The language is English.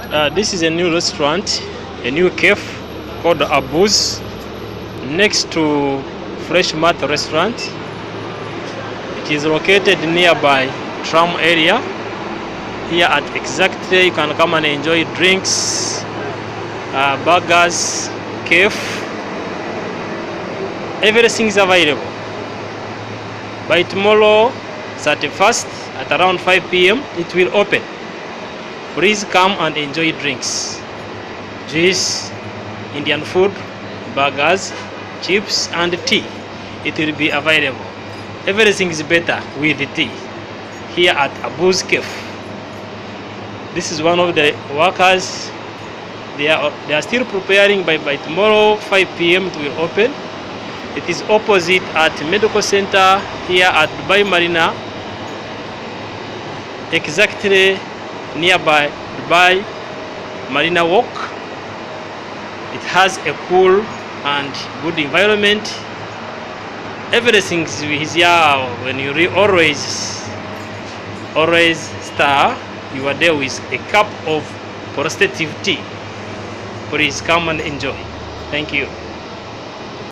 This is a new restaurant, a new cafe called Abooz, next to Fresh Mat restaurant. It is located nearby Tram area. Here at exactly you can come and enjoy drinks, burgers, cafe. Everything is available. By tomorrow, 31st at around 5 p.m. it will open. Please come and enjoy drinks, juice, Indian food, burgers, chips and tea. It will be available. Everything is better with the tea here at Abooz Cafe. This is one of the workers. They are still preparing. By tomorrow 5 p.m. it will open. It is opposite at Medical Center here at Dubai Marina, exactly nearby Dubai Marina Walk. It has a cool and good environment. Everything is here. When you always start you are there with a cup of prosthetic tea. Please come and enjoy. Thank you.